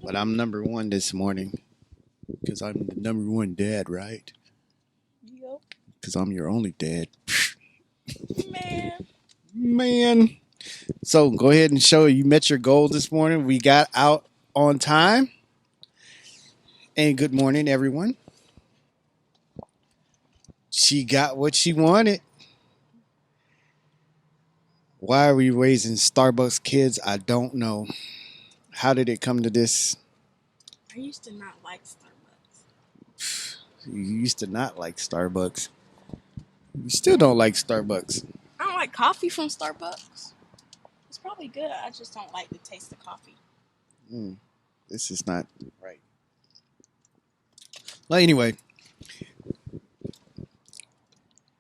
But I'm number one this morning because I'm the number one dad, right? Yep. Because I'm your only dad. Man. Man. So go ahead and show you met your goal this morning. We got out on time. And good morning, everyone. She got what she wanted. Why are we raising Starbucks kids? I don't know. How did it come to this? I used to not like Starbucks. You used to not like Starbucks. You still don't like Starbucks. I don't like coffee from Starbucks. It's probably good. I just don't like the taste of coffee. This is not right. Well, anyway,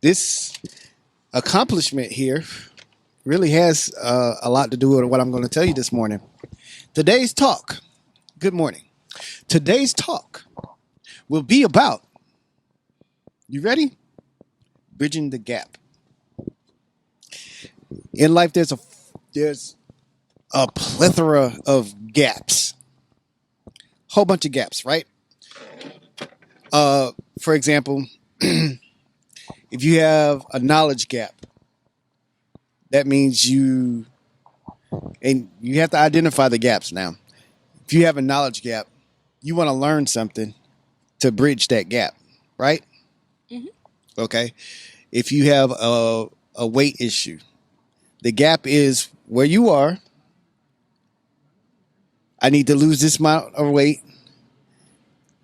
this accomplishment here really has a lot to do with what I'm going to tell you this morning. Today's talk, good morning. Today's talk will be about, you ready? Bridging the gap. In life, there's a plethora of gaps. Whole bunch of gaps, right? For example, if you have a knowledge gap, that means you have to identify the gaps now. If you have a knowledge gap, you want to learn something to bridge that gap, right? Mhm. Okay. If you have a weight issue, the gap is where you are. I need to lose this amount of weight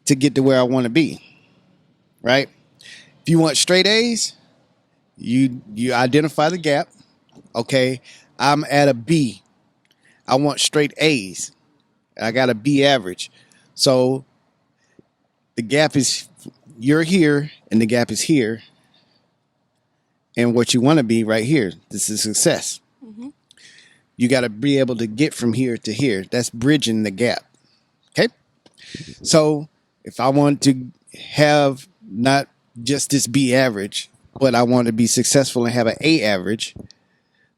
to get to where I want to be, right? If you want straight A's, you identify the gap. Okay, I'm at a B. I want straight A's. I got a B average. So the gap is you're here and the gap is here. And what you want to be right here. This is success. Mhm. You got to be able to get from here to here. That's bridging the gap. Okay. So if I want to have not just this B average, but I want to be successful and have an A average,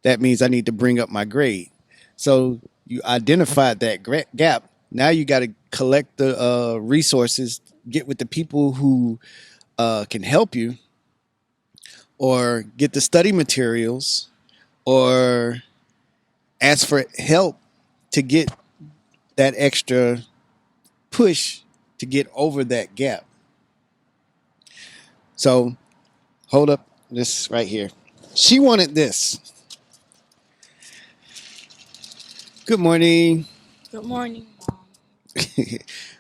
that means I need to bring up my grade. So you identified that gap. Now you got to collect the resources, get with the people who can help you, or get the study materials, or ask for help to get that extra push to get over that gap. So hold up this right here. She wanted this. Good morning. Good morning, Mom.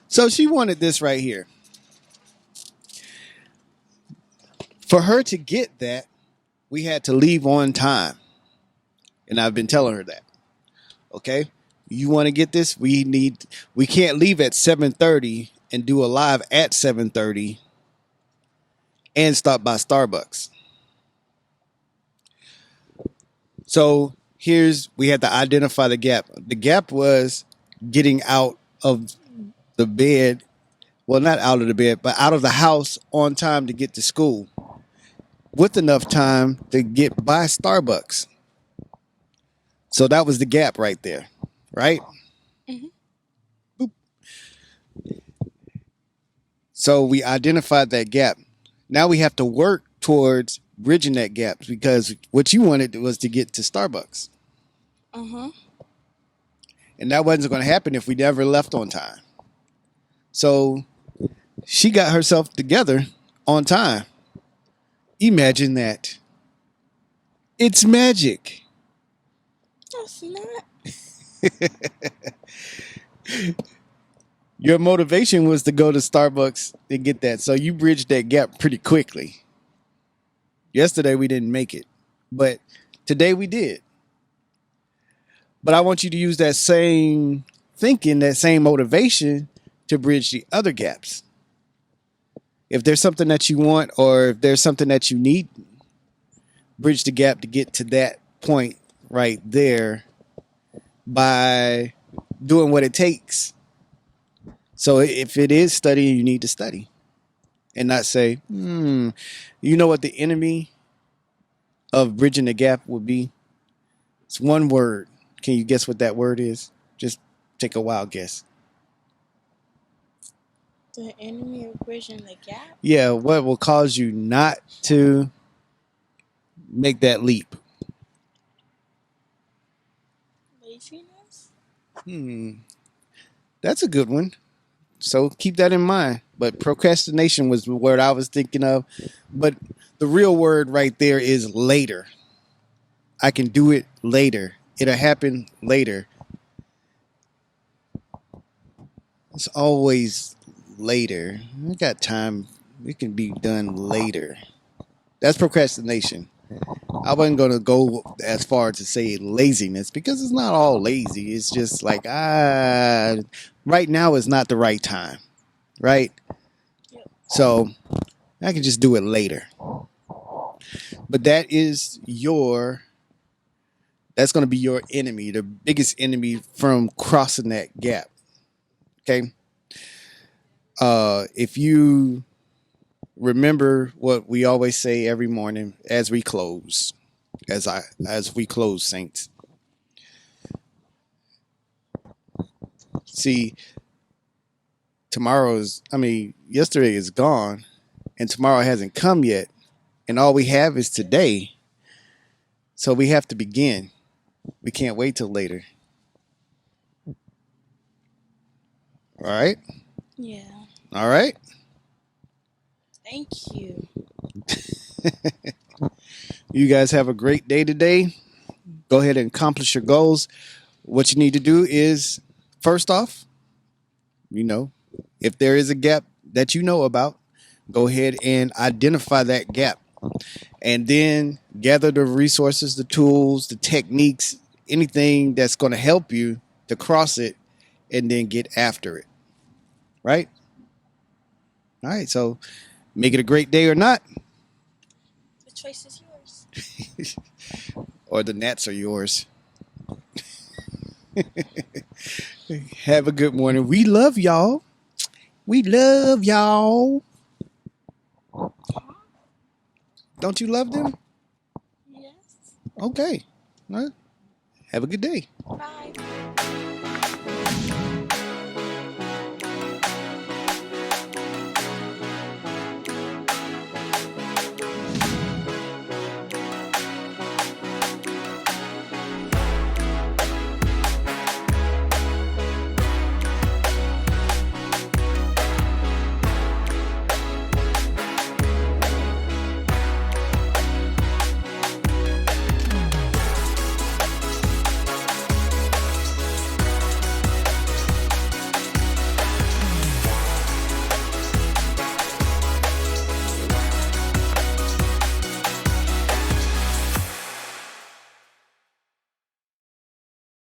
So she wanted this right here. For her to get that, we had to leave on time. And I've been telling her that. Okay? You want to get this? We can't leave at 7:30 and do a live at 7:30 and stop by Starbucks. So we had to identify the gap. The gap was getting out of the bed. Well, not out of the bed, but out of the house on time to get to school with enough time to get by Starbucks. So that was the gap right there, right? Mhm. Boop. So we identified that gap. Now we have to work towards bridging that gap because what you wanted was to get to Starbucks. And that wasn't going to happen if we never left on time. So she got herself together on time. Imagine that. It's magic. That's not. Your motivation was to go to Starbucks and get that. So you bridged that gap pretty quickly. Yesterday we didn't make it, but today we did. But I want you to use that same thinking, that same motivation to bridge the other gaps. If there's something that you want or if there's something that you need, bridge the gap to get to that point right there by doing what it takes. So if it is studying, you need to study and not say, you know what the enemy of bridging the gap would be? It's one word. Can you guess what that word is? Just take a wild guess. The enemy of bridging the gap? Yeah, what will cause you not to make that leap? Laziness? Hmm, that's a good one. So keep that in mind. But procrastination was the word I was thinking of. But the real word right there is later. I can do it later. It'll happen later. It's always later. I got time. It can be done later. That's procrastination. I wasn't going to go as far to say laziness because it's not all lazy. It's just like, right now is not the right time, right? Yep. So I can just do it later. But that's going to be your enemy, the biggest enemy from crossing that gap. Okay. If you remember what we always say every morning as we close, as we close, saints. See, yesterday is gone and tomorrow hasn't come yet. And all we have is today. So we have to begin. We can't wait till later. All right. Yeah. All right. Thank you. You guys have a great day today. Go ahead and accomplish your goals. What you need to do is, first off, if there is a gap that you know about, go ahead and identify that gap. And then gather the resources, the tools, the techniques, anything that's going to help you to cross it and then get after it. Right? All right. So make it a great day or not, The choice is yours. or the gnats are yours. Have a good morning. We love y'all. We love y'all. Don't you love them? Yes. Okay. All right. Have a good day. Bye.